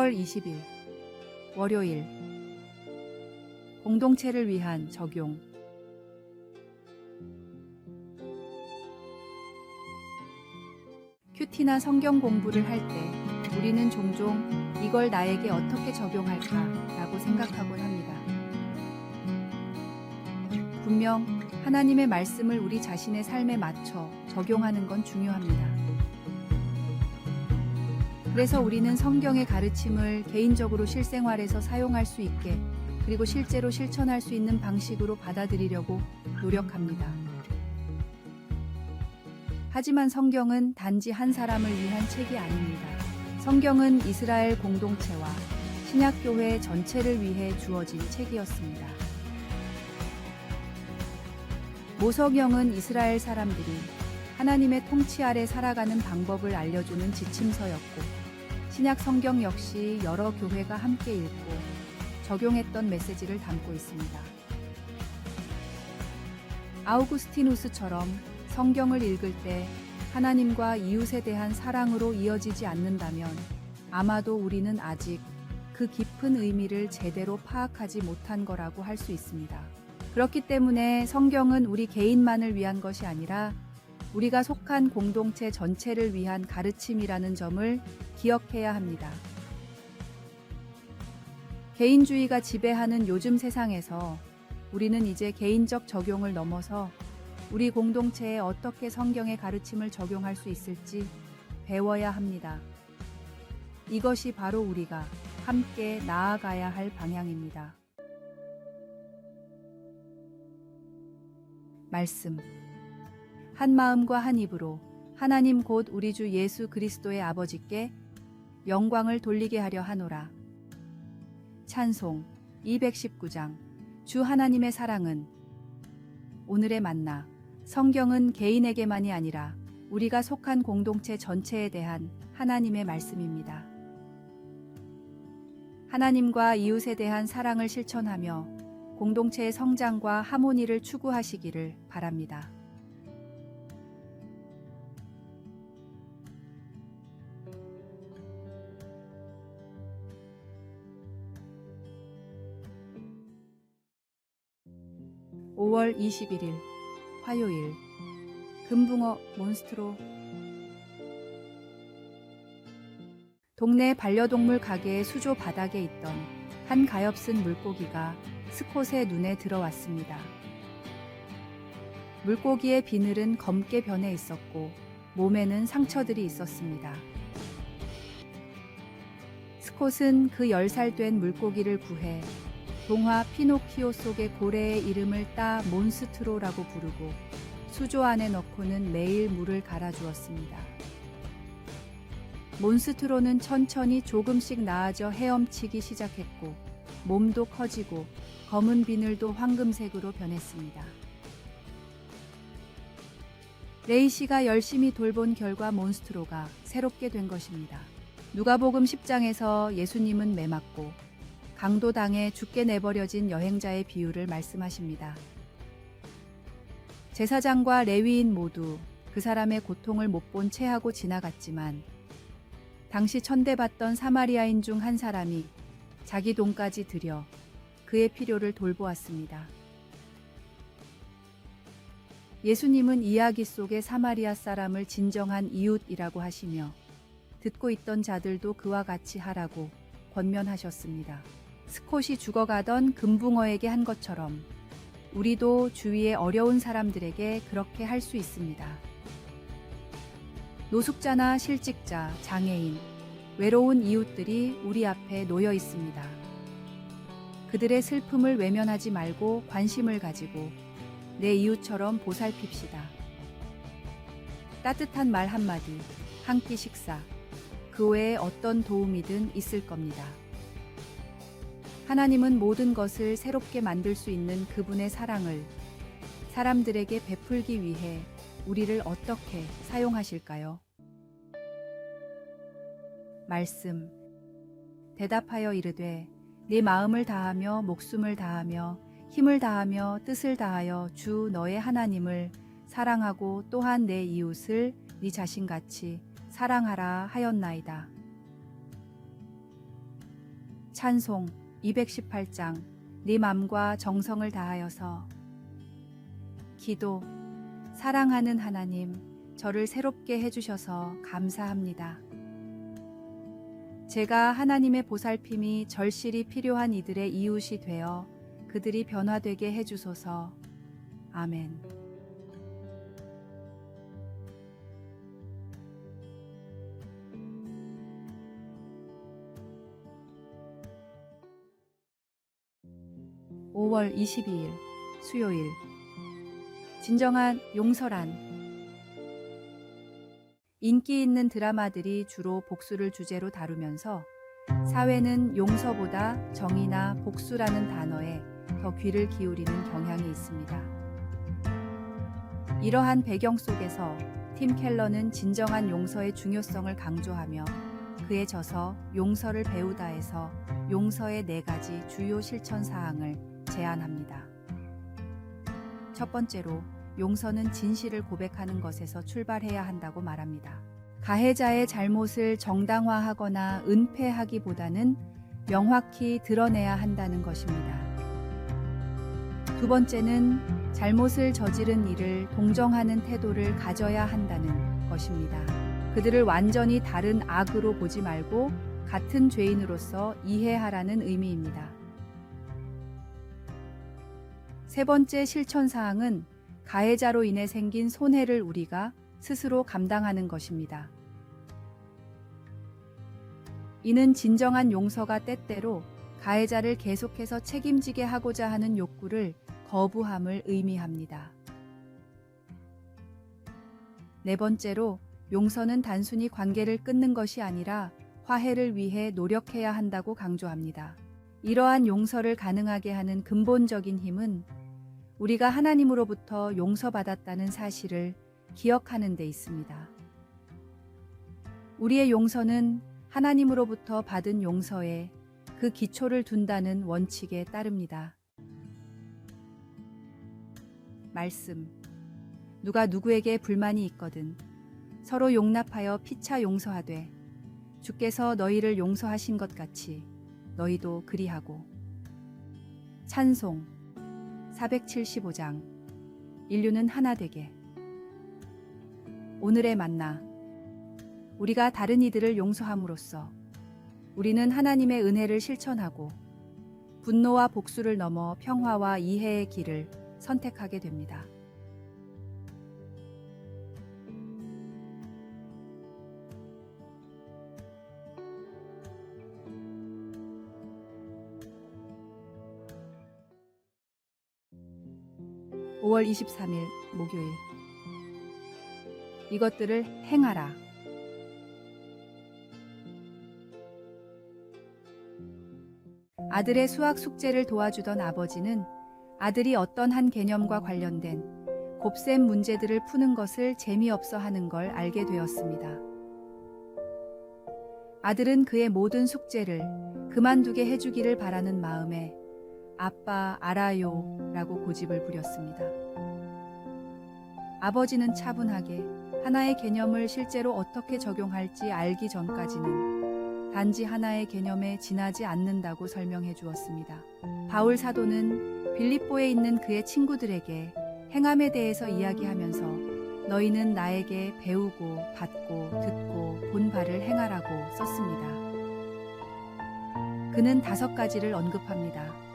10월 20일 월요일 공동체를 위한 적용. 큐티나 성경 공부를 할 때 우리는 종종 이걸 나에게 어떻게 적용할까라고 생각하곤 합니다. 분명 하나님의 말씀을 우리 자신의 삶에 맞춰 적용하는 건 중요합니다. 그래서 우리는 성경의 가르침을 개인적으로 실생활에서 사용할 수 있게, 그리고 실제로 실천할 수 있는 방식으로 받아들이려고 노력합니다. 하지만 성경은 단지 한 사람을 위한 책이 아닙니다. 성경은 이스라엘 공동체와 신약교회 전체를 위해 주어진 책이었습니다. 모석영은 이스라엘 사람들이 하나님의 통치 아래 살아가는 방법을 알려주는 지침서였고, 신약 성경 역시 여러 교회가 함께 읽고 적용했던 메시지를 담고 있습니다. 아우구스티누스처럼 성경을 읽을 때 하나님과 이웃에 대한 사랑으로 이어지지 않는다면 아마도 우리는 아직 그 깊은 의미를 제대로 파악하지 못한 거라고 할 수 있습니다. 그렇기 때문에 성경은 우리 개인만을 위한 것이 아니라 우리가 속한 공동체 전체를 위한 가르침이라는 점을 기억해야 합니다. 개인주의가 지배하는 요즘 세상에서 우리는 이제 개인적 적용을 넘어서 우리 공동체에 어떻게 성경의 가르침을 적용할 수 있을지 배워야 합니다. 이것이 바로 우리가 함께 나아가야 할 방향입니다. 말씀. 한 마음과 한 입으로 하나님 곧 우리 주 예수 그리스도의 아버지께 영광을 돌리게 하려 하노라. 찬송 219장. 주 하나님의 사랑은. 오늘의 만나. 성경은 개인에게만이 아니라 우리가 속한 공동체 전체에 대한 하나님의 말씀입니다. 하나님과 이웃에 대한 사랑을 실천하며 공동체의 성장과 하모니를 추구하시기를 바랍니다. (5월 21일) 화요일. 금붕어 몬스트로. 동네 반려동물 가게의 수조 바닥에 있던 한 가엾은 물고기가 스콧의 눈에 들어왔습니다. 물고기의 비늘은 검게 변해 있었고 몸에는 상처들이 있었습니다. 스콧은 그 10살 된 물고기를 구해 동화 피노키오 속의 고래의 이름을 따 몬스트로라고 부르고 수조 안에 넣고는 매일 물을 갈아주었습니다. 몬스트로는 천천히 조금씩 나아져 헤엄치기 시작했고 몸도 커지고 검은 비늘도 황금색으로 변했습니다. 레이시가 열심히 돌본 결과 몬스트로가 새롭게 된 것입니다. 누가복음 10장에서 예수님은 매맞고 강도당해 죽게 내버려진 여행자의 비유를 말씀하십니다. 제사장과 레위인 모두 그 사람의 고통을 못 본 채 하고 지나갔지만 당시 천대받던 사마리아인 중 한 사람이 자기 돈까지 들여 그의 필요를 돌보았습니다. 예수님은 이야기 속의 사마리아 사람을 진정한 이웃이라고 하시며 듣고 있던 자들도 그와 같이 하라고 권면하셨습니다. 스콧이 죽어가던 금붕어에게 한 것처럼 우리도 주위의 어려운 사람들에게 그렇게 할 수 있습니다. 노숙자나 실직자, 장애인, 외로운 이웃들이 우리 앞에 놓여 있습니다. 그들의 슬픔을 외면하지 말고 관심을 가지고 내 이웃처럼 보살핍시다. 따뜻한 말 한마디, 한 끼 식사, 그 외에 어떤 도움이든 있을 겁니다. 하나님은 모든 것을 새롭게 만들 수 있는 그분의 사랑을 사람들에게 베풀기 위해 우리를 어떻게 사용하실까요? 말씀. 대답하여 이르되 네 마음을 다하며 목숨을 다하며 힘을 다하며 뜻을 다하여 주 너의 하나님을 사랑하고 또한 내 이웃을 네 자신같이 사랑하라 하였나이다. 찬송 218장 네 맘과 정성을 다하여서. 기도. 사랑하는 하나님, 저를 새롭게 해주셔서 감사합니다. 제가 하나님의 보살핌이 절실히 필요한 이들의 이웃이 되어 그들이 변화되게 해주소서. 아멘. (5월 22일) 수요일. 진정한 용서란. 인기 있는 드라마들이 주로 복수를 주제로 다루면서 사회는 용서보다 정의나 복수라는 단어에 더 귀를 기울이는 경향이 있습니다. 이러한 배경 속에서 팀 켈러는 진정한 용서의 중요성을 강조하며 그에 져서 용서를 배우다에서 용서의 4가지 주요 실천 사항을 제안합니다. 첫 번째로 용서는 진실을 고백하는 것에서 출발해야 한다고 말합니다. 가해자의 잘못을 정당화하거나 은폐하기보다는 명확히 드러내야 한다는 것입니다. 두 번째는 잘못을 저지른 이를 동정하는 태도를 가져야 한다는 것입니다. 그들을 완전히 다른 악으로 보지 말고 같은 죄인으로서 이해하라는 의미입니다. 세 번째 실천사항은 가해자로 인해 생긴 손해를 우리가 스스로 감당하는 것입니다. 이는 진정한 용서가 때때로 가해자를 계속해서 책임지게 하고자 하는 욕구를 거부함을 의미합니다. 네 번째로 용서는 단순히 관계를 끊는 것이 아니라 화해를 위해 노력해야 한다고 강조합니다. 이러한 용서를 가능하게 하는 근본적인 힘은 우리가 하나님으로부터 용서받았다는 사실을 기억하는 데 있습니다. 우리의 용서는 하나님으로부터 받은 용서에 그 기초를 둔다는 원칙에 따릅니다. 말씀. 누가 누구에게 불만이 있거든 서로 용납하여 피차 용서하되 주께서 너희를 용서하신 것 같이 너희도 그리하고. 찬송 475장 인류는 하나 되게. 오늘의 만나. 우리가 다른 이들을 용서함으로써 우리는 하나님의 은혜를 실천하고 분노와 복수를 넘어 평화와 이해의 길을 선택하게 됩니다. (5월 23일) 목요일. 이것들을 행하라. 아들의 수학 숙제를 도와주던 아버지는 아들이 어떤 한 개념과 관련된 곱셈 문제들을 푸는 것을 재미없어 하는 걸 알게 되었습니다. 아들은 그의 모든 숙제를 그만두게 해주기를 바라는 마음에 아빠 알아요 라고 고집을 부렸습니다. 아버지는 차분하게 하나의 개념을 실제로 어떻게 적용할지 알기 전까지는 단지 하나의 개념에 지나지 않는다고 설명해 주었습니다. 바울 사도는 빌립보에 있는 그의 친구들에게 행함에 대해서 이야기하면서 너희는 나에게 배우고 받고 듣고 본 바를 행하라고 썼습니다. 그는 5가지를 언급합니다.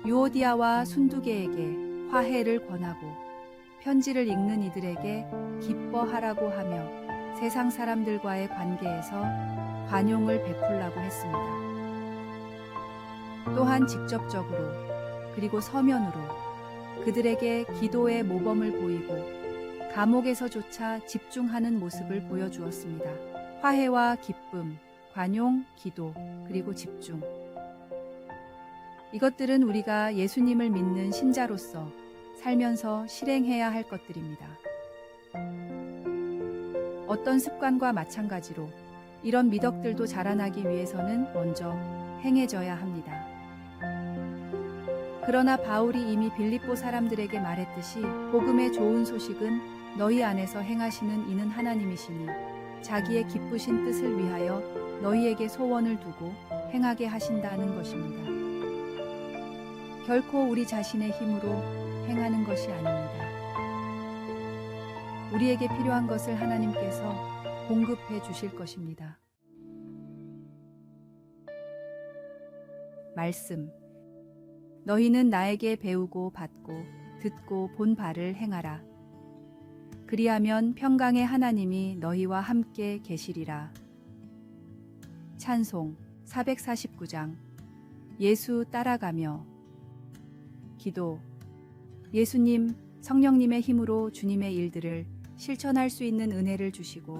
유오디아와 순두개에게 화해를 권하고 편지를 읽는 이들에게 기뻐하라고 하며 세상 사람들과의 관계에서 관용을 베풀라고 했습니다. 또한 직접적으로 그리고 서면으로 그들에게 기도의 모범을 보이고 감옥에서조차 집중하는 모습을 보여주었습니다. 화해와 기쁨, 관용, 기도, 그리고 집중. 이것들은 우리가 예수님을 믿는 신자로서 살면서 실행해야 할 것들입니다. 어떤 습관과 마찬가지로 이런 미덕들도 자라나기 위해서는 먼저 행해져야 합니다. 그러나 바울이 이미 빌립보 사람들에게 말했듯이 복음의 좋은 소식은 너희 안에서 행하시는 이는 하나님이시니 자기의 기쁘신 뜻을 위하여 너희에게 소원을 두고 행하게 하신다는 것입니다. 결코 우리 자신의 힘으로 행하는 것이 아닙니다. 우리에게 필요한 것을 하나님께서 공급해 주실 것입니다. 말씀. 너희는 나에게 배우고 받고 듣고 본 바를 행하라. 그리하면 평강의 하나님이 너희와 함께 계시리라. 찬송 449장. 예수 따라가며. 기도. 예수님, 성령님의 힘으로 주님의 일들을 실천할 수 있는 은혜를 주시고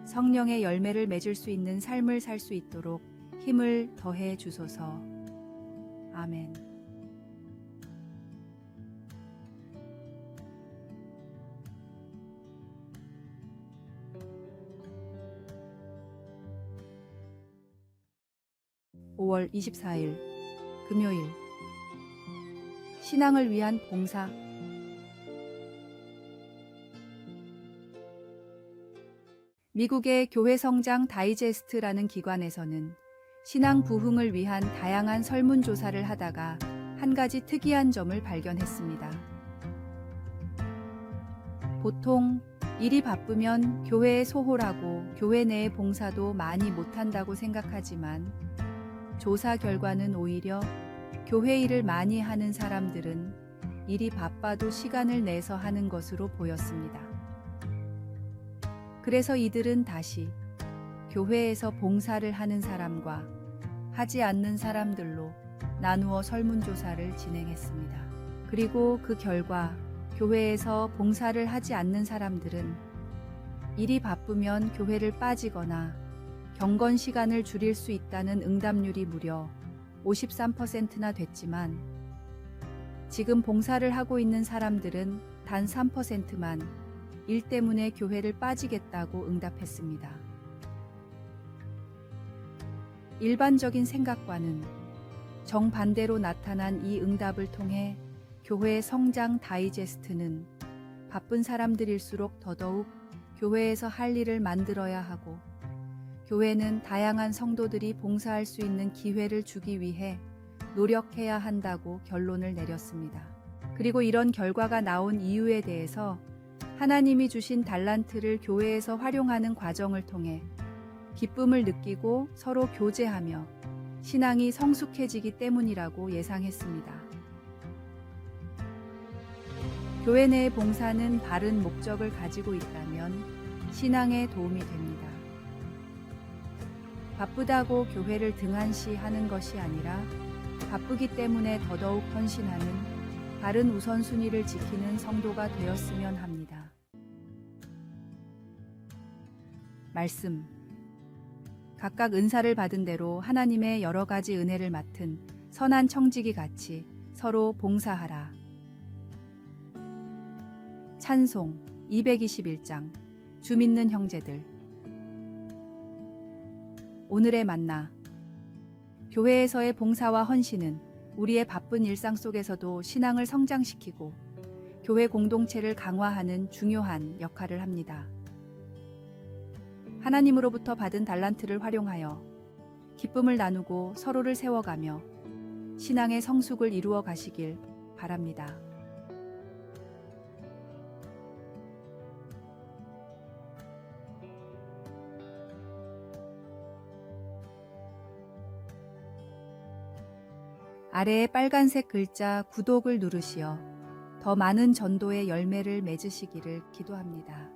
성령의 열매를 맺을 수 있는 삶을 살 수 있도록 힘을 더해 주소서. 아멘. (5월 24일) 금요일. 신앙을 위한 봉사. 미국의 교회 성장 다이제스트라는 기관에서는 신앙 부흥을 위한 다양한 설문조사를 하다가 한 가지 특이한 점을 발견했습니다. 보통 일이 바쁘면 교회에 소홀하고 교회 내의 봉사도 많이 못한다고 생각하지만 조사 결과는 오히려 교회 일을 많이 하는 사람들은 일이 바빠도 시간을 내서 하는 것으로 보였습니다. 그래서 이들은 다시 교회에서 봉사를 하는 사람과 하지 않는 사람들로 나누어 설문조사를 진행했습니다. 그리고 그 결과 교회에서 봉사를 하지 않는 사람들은 일이 바쁘면 교회를 빠지거나 경건 시간을 줄일 수 있다는 응답률이 무려 53%나 됐지만 지금 봉사를 하고 있는 사람들은 단 3%만 일 때문에 교회를 빠지겠다고 응답했습니다. 일반적인 생각과는 정반대로 나타난 이 응답을 통해 교회의 성장 다이제스트는 바쁜 사람들일수록 더더욱 교회에서 할 일을 만들어야 하고 교회는 다양한 성도들이 봉사할 수 있는 기회를 주기 위해 노력해야 한다고 결론을 내렸습니다. 그리고 이런 결과가 나온 이유에 대해서 하나님이 주신 달란트를 교회에서 활용하는 과정을 통해 기쁨을 느끼고 서로 교제하며 신앙이 성숙해지기 때문이라고 예상했습니다. 교회 내의 봉사는 바른 목적을 가지고 있다면 신앙에 도움이 됩니다. 바쁘다고 교회를 등한시하는 것이 아니라 바쁘기 때문에 더더욱 헌신하는 바른 우선순위를 지키는 성도가 되었으면 합니다. 말씀. 각각 은사를 받은 대로 하나님의 여러 가지 은혜를 맡은 선한 청지기 같이 서로 봉사하라. 찬송 221장. 주 믿는 형제들. 오늘의 만나. 교회에서의 봉사와 헌신은 우리의 바쁜 일상 속에서도 신앙을 성장시키고 교회 공동체를 강화하는 중요한 역할을 합니다. 하나님으로부터 받은 달란트를 활용하여 기쁨을 나누고 서로를 세워가며 신앙의 성숙을 이루어 가시길 바랍니다. 아래의 빨간색 글자 구독을 누르시어 더 많은 전도의 열매를 맺으시기를 기도합니다.